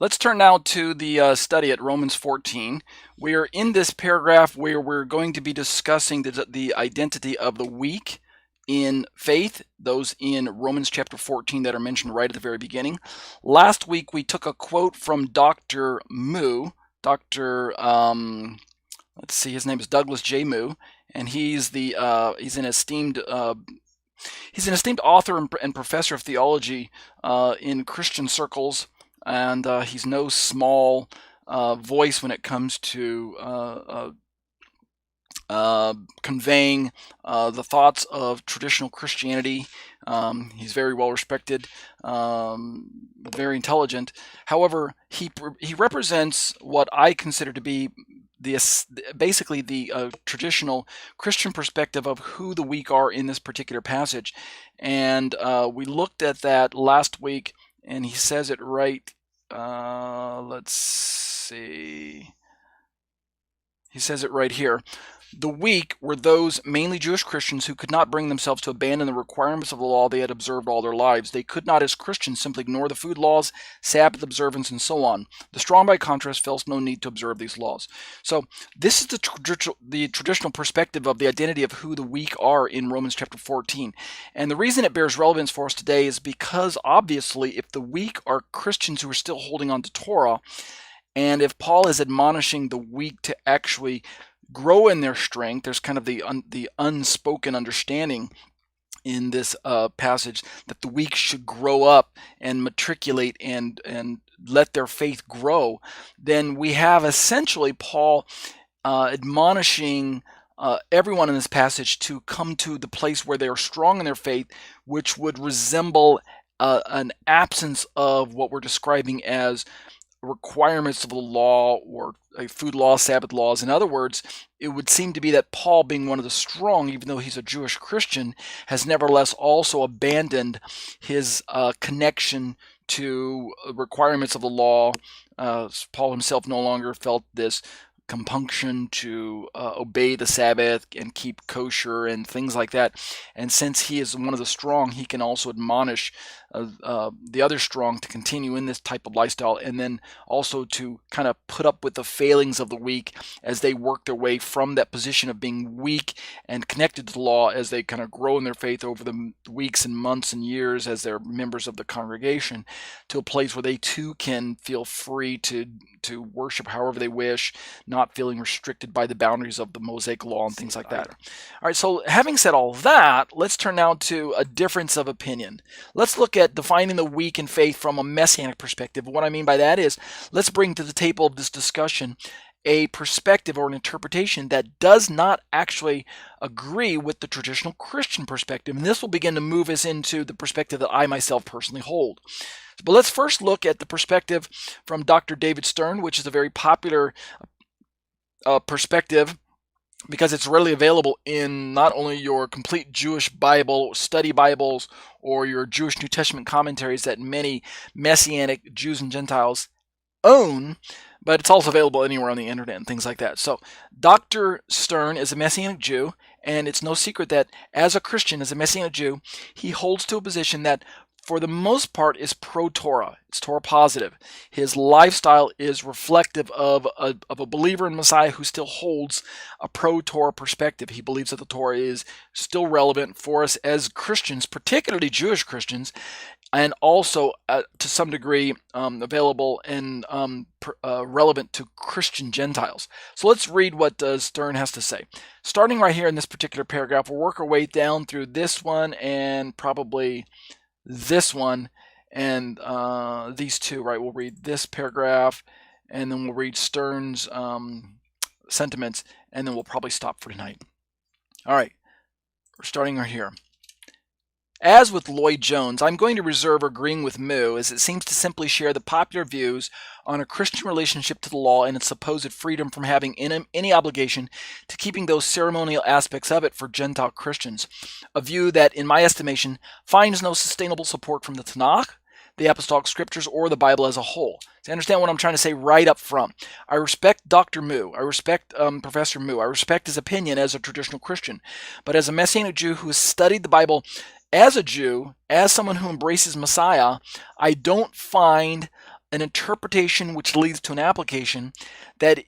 Let's turn now to the study at Romans 14. We are in this paragraph where we're going to be discussing the identity of the weak in faith, those in Romans chapter 14 that are mentioned right at the very beginning. Last week we took a quote from Dr. Moo, let's see, his name is Douglas J. Moo, and he's an esteemed author and professor of theology in Christian circles, and he's no small voice when it comes to conveying the thoughts of traditional Christianity. He's very well respected, very intelligent. However, he represents what I consider to be basically the traditional Christian perspective of who the weak are in this particular passage. And we looked at that last week, and he says it right. Let's see. He says it right here. The weak were those mainly Jewish Christians who could not bring themselves to abandon the requirements of the law they had observed all their lives. They could not, as Christians, simply ignore the food laws, Sabbath observance, and so on. The strong, by contrast, felt no need to observe these laws. So this is the traditional perspective of the identity of who the weak are in Romans chapter 14. And the reason it bears relevance for us today is because, obviously, if the weak are Christians who are still holding on to Torah, and if Paul is admonishing the weak to actually grow in their strength, there's kind of the unspoken understanding in this passage that the weak should grow up and matriculate and let their faith grow, then we have essentially Paul admonishing everyone in this passage to come to the place where they are strong in their faith, which would resemble an absence of what we're describing as requirements of the law or food law, Sabbath laws. In other words, it would seem to be that Paul, being one of the strong, even though he's a Jewish Christian, has nevertheless also abandoned his connection to requirements of the law. Paul himself no longer felt this compunction to obey the Sabbath and keep kosher and things like that. And since he is one of the strong, he can also admonish the other strong to continue in this type of lifestyle, and then also to kind of put up with the failings of the weak as they work their way from that position of being weak and connected to the law, as they kind of grow in their faith over the weeks and months and years as they're members of the congregation, to a place where they too can feel free to worship however they wish, not feeling restricted by the boundaries of the Mosaic law and things like that. All right, so having said all that, let's turn now to a difference of opinion. Let's look at defining the weak in faith from a Messianic perspective. What I mean by that is, let's bring to the table of this discussion a perspective or an interpretation that does not actually agree with the traditional Christian perspective. And this will begin to move us into the perspective that I myself personally hold. But let's first look at the perspective from Dr. David Stern, which is a very popular perspective because it's readily available in not only your complete Jewish Bible, study Bibles, or your Jewish New Testament commentaries that many Messianic Jews and Gentiles own, but it's also available anywhere on the internet and things like that. So Dr. Stern is a Messianic Jew, and it's no secret that as a Christian, as a Messianic Jew, he holds to a position that for the most part is pro-Torah. It's Torah positive. His lifestyle is reflective of a believer in Messiah who still holds a pro-Torah perspective. He believes that the Torah is still relevant for us as Christians, particularly Jewish Christians, and also to some degree available and relevant to Christian Gentiles. So let's read what Stern has to say. Starting right here in this particular paragraph, we'll work our way down through this one and probably this one and these two, right? We'll read this paragraph and then we'll read Stern's sentiments, and then we'll probably stop for tonight. All right, we're starting right here. As with Lloyd Jones, I'm going to reserve agreeing with Moo, as it seems to simply share the popular views on a Christian relationship to the law and its supposed freedom from having any obligation to keeping those ceremonial aspects of it for Gentile Christians, a view that, in my estimation, finds no sustainable support from the Tanakh, the Apostolic Scriptures, or the Bible as a whole. So understand what I'm trying to say right up front. I respect Dr. Moo. I respect Professor Moo. I respect his opinion as a traditional Christian. But as a Messianic Jew who has studied the Bible as a Jew, as someone who embraces Messiah, I don't find an interpretation which leads to an application that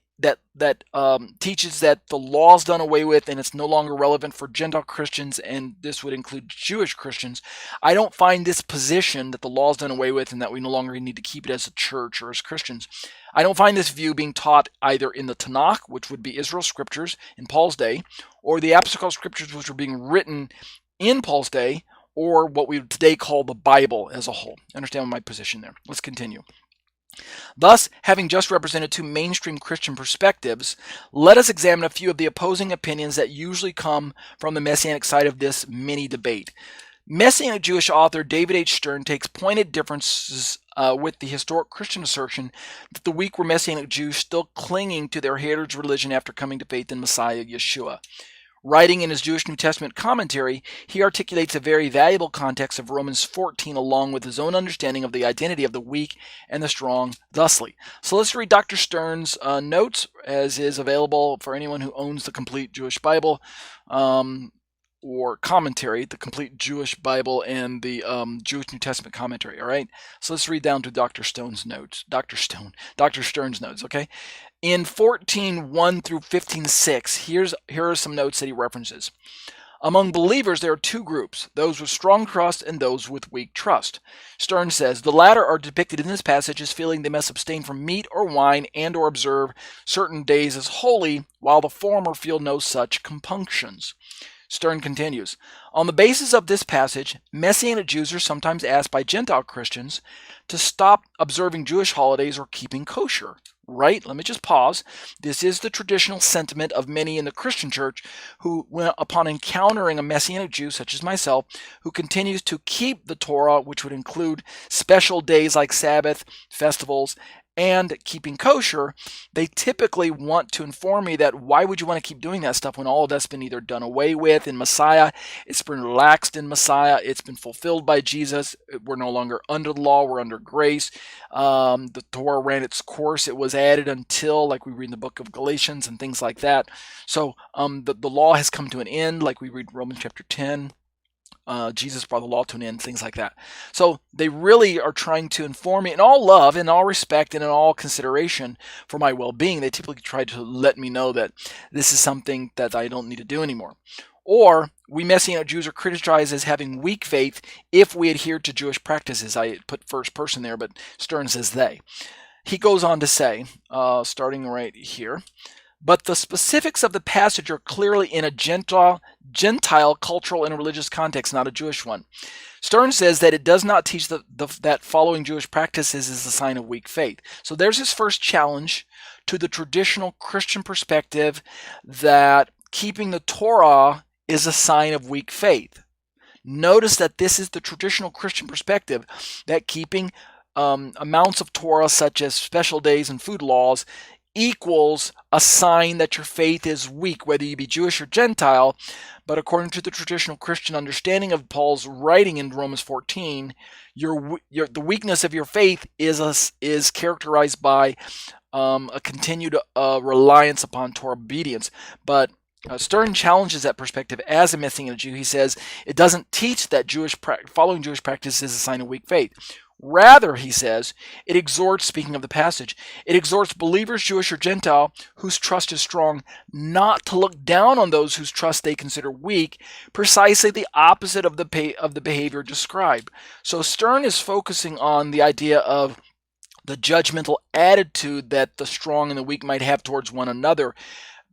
teaches that the law is done away with and it's no longer relevant for Gentile Christians, and this would include Jewish Christians. I don't find this position that the law is done away with and that we no longer need to keep it as a church or as Christians. I don't find this view being taught either in the Tanakh, which would be Israel's scriptures in Paul's day, or the apostolic scriptures which were being written in Paul's day, or what we would today call the Bible as a whole. Understand my position there. Let's continue. Thus, having just represented two mainstream Christian perspectives, let us examine a few of the opposing opinions that usually come from the Messianic side of this mini debate. Messianic Jewish author David H. Stern takes pointed differences with the historic Christian assertion that the weak were Messianic Jews still clinging to their heritage religion after coming to faith in Messiah Yeshua. Writing in his Jewish New Testament commentary, he articulates a very valuable context of Romans 14 along with his own understanding of the identity of the weak and the strong thusly. So let's read Dr. Stern's notes, as is available for anyone who owns the complete Jewish Bible or commentary, the complete Jewish Bible and the Jewish New Testament commentary, all right? So let's read down to Dr. Stern's notes, okay? In 14:1 through 15:6, here are some notes that he references. Among believers, there are two groups, those with strong trust and those with weak trust. Stern says, the latter are depicted in this passage as feeling they must abstain from meat or wine and or observe certain days as holy, while the former feel no such compunctions. Stern continues, on the basis of this passage, Messianic Jews are sometimes asked by Gentile Christians to stop observing Jewish holidays or keeping kosher. Right? Let me just pause. This is the traditional sentiment of many in the Christian church who, upon encountering a Messianic Jew such as myself, who continues to keep the Torah, which would include special days like Sabbath, festivals, and keeping kosher, they typically want to inform me that why would you want to keep doing that stuff when all of that's been either done away with in Messiah, it's been relaxed in Messiah, it's been fulfilled by Jesus, we're no longer under the law, we're under grace, the Torah ran its course, it was added until, like we read in the book of Galatians and things like that. So the law has come to an end, like we read Romans chapter 10. Jesus brought the law to an end, things like that. So they really are trying to inform me in all love, in all respect, and in all consideration for my well-being. They typically try to let me know that this is something that I don't need to do anymore. Or we Messianic Jews are criticized as having weak faith if we adhere to Jewish practices. I put first person there, but Stern says they. He goes on to say, starting right here, but the specifics of the passage are clearly in a Gentile cultural and religious context, not a Jewish one. Stern says that it does not teach that following Jewish practices is a sign of weak faith. So there's his first challenge to the traditional Christian perspective that keeping the Torah is a sign of weak faith. Notice that this is the traditional Christian perspective, that keeping amounts of Torah such as special days and food laws equals a sign that your faith is weak, whether you be Jewish or Gentile. But according to the traditional Christian understanding of Paul's writing in Romans 14, the weakness of your faith is characterized by a continued reliance upon Torah obedience. But Stern challenges that perspective as a Messianic Jew. He says it doesn't teach that following Jewish practice is a sign of weak faith. Rather, he says, it exhorts, speaking of the passage, it exhorts believers, Jewish or Gentile, whose trust is strong, not to look down on those whose trust they consider weak, precisely the opposite of the behavior described. So Stern is focusing on the idea of the judgmental attitude that the strong and the weak might have towards one another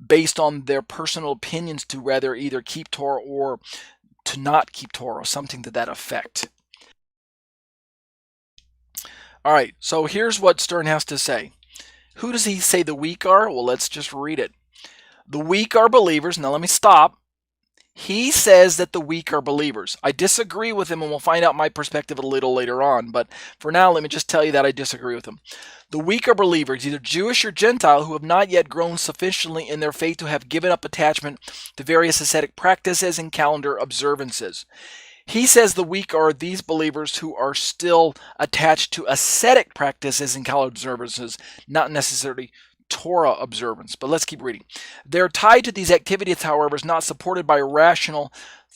based on their personal opinions to rather either keep Torah or to not keep Torah, something to that effect. All right, so here's what Stern has to say. Who does he say the weak are? Well, let's just read it. The weak are believers. Now let me stop. He says that the weak are believers. I disagree with him, and we'll find out my perspective a little later on. But for now, let me just tell you that I disagree with him. The weak are believers, either Jewish or Gentile, who have not yet grown sufficiently in their faith to have given up attachment to various ascetic practices and calendar observances. He says the weak are these believers who are still attached to ascetic practices and calendar observances, not necessarily Torah observance. But let's keep reading. Their tie to these activities, however, is not supported by a rational,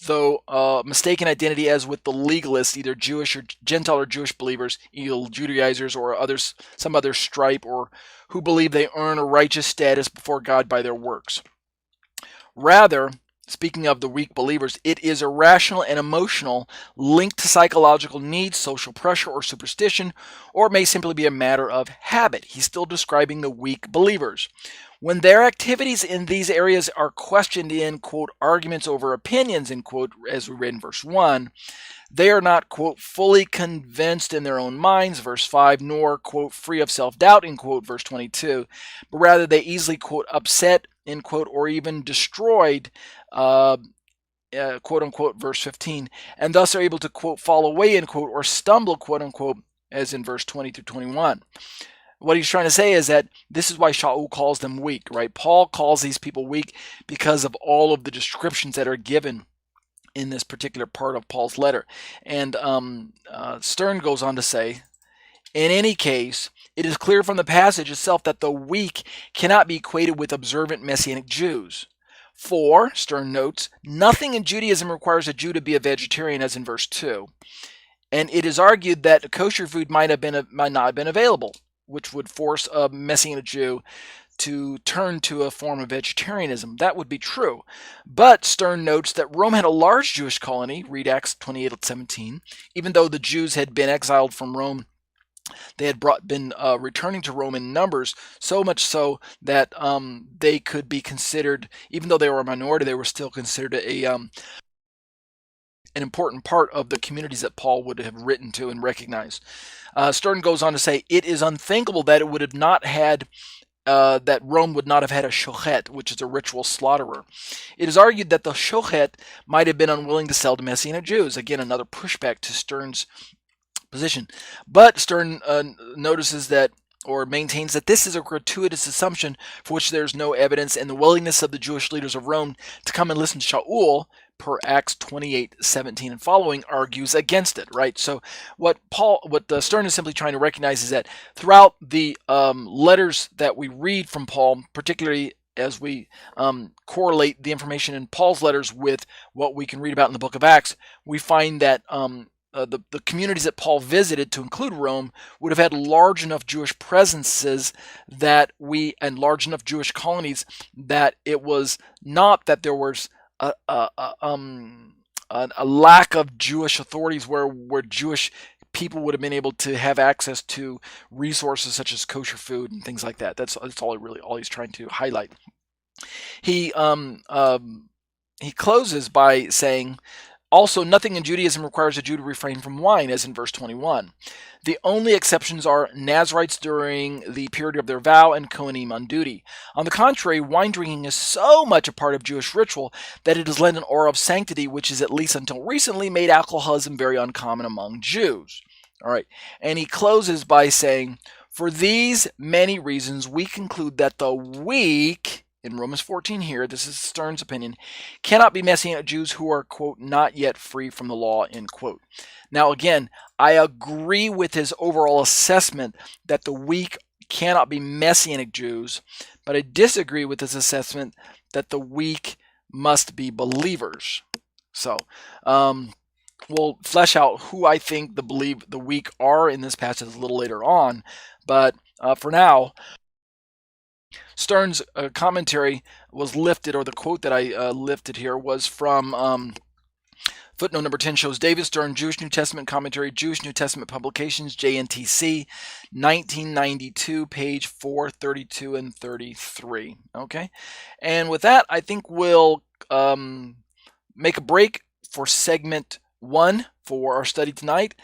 though mistaken identity, as with the legalists, either Jewish or Gentile or Jewish believers, either Judaizers or others, some other stripe, or who believe they earn a righteous status before God by their works. Rather, speaking of the weak believers, it is irrational and emotional, linked to psychological needs, social pressure, or superstition, or it may simply be a matter of habit. He's still describing the weak believers. When their activities in these areas are questioned in, quote, arguments over opinions, end quote, as we read in verse 1, they are not, quote, fully convinced in their own minds, verse 5, nor, quote, free of self-doubt, end quote, verse 22, but rather they easily, quote, upset, end quote, or even destroyed, quote unquote, verse 15, and thus are able to, quote, fall away, end quote, or stumble, quote unquote, as in verse 20 through 21. What he's trying to say is that this is why sha'ul calls them weak, right? Paul calls these people weak because of all of the descriptions that are given in this particular part of Paul's letter. And Stern goes on to say, in any case, it is clear from the passage itself that the weak cannot be equated with observant Messianic Jews. For, Stern notes, nothing in Judaism requires a Jew to be a vegetarian, as in verse 2. And it is argued that kosher food might not have been available, which would force a Messianic Jew to turn to a form of vegetarianism. That would be true. But Stern notes that Rome had a large Jewish colony, read Acts 28:17. Even though the Jews had been exiled from Rome, they had been returning to Rome in numbers, so much so that they could be considered, even though they were a minority, they were still considered an important part of the communities that Paul would have written to and recognized. Stern goes on to say, it is unthinkable that it would have not had that Rome would not have had a shochet, which is a ritual slaughterer. It is argued that the shochet might have been unwilling to sell to Messianic Jews. Again, another pushback to Stern's position. But Stern notices that, or maintains that this is a gratuitous assumption for which there is no evidence, and the willingness of the Jewish leaders of Rome to come and listen to sha'ul, per Acts 28:17 and following, argues against it, right? So what Stern is simply trying to recognize is that throughout the letters that we read from Paul, particularly as we correlate the information in Paul's letters with what we can read about in the book of Acts, we find that the communities that Paul visited, to include Rome, would have had large enough Jewish presences and large enough Jewish colonies that it was not that there was a lack of Jewish authorities where Jewish people would have been able to have access to resources such as kosher food and things like that. That's all he's trying to highlight. He closes by saying, also, nothing in Judaism requires a Jew to refrain from wine, as in verse 21. The only exceptions are Nazarites during the period of their vow and Kohanim on duty. On the contrary, wine drinking is so much a part of Jewish ritual that it has lent an aura of sanctity, which is, at least until recently, made alcoholism very uncommon among Jews. All right, and he closes by saying, for these many reasons, we conclude that the weak, in Romans 14 here, this is Stern's opinion, cannot be Messianic Jews who are, quote, not yet free from the law, end quote. Now again, I agree with his overall assessment that the weak cannot be Messianic Jews, but I disagree with his assessment that the weak must be believers. So, we'll flesh out who I think the weak are in this passage a little later on, but for now, Stern's commentary was lifted, or the quote that I lifted here was from footnote number 10, shows David Stern, Jewish New Testament Commentary, Jewish New Testament Publications, JNTC, 1992, page 432 and 33. Okay, and with that, I think we'll make a break for segment 1 for our study tonight.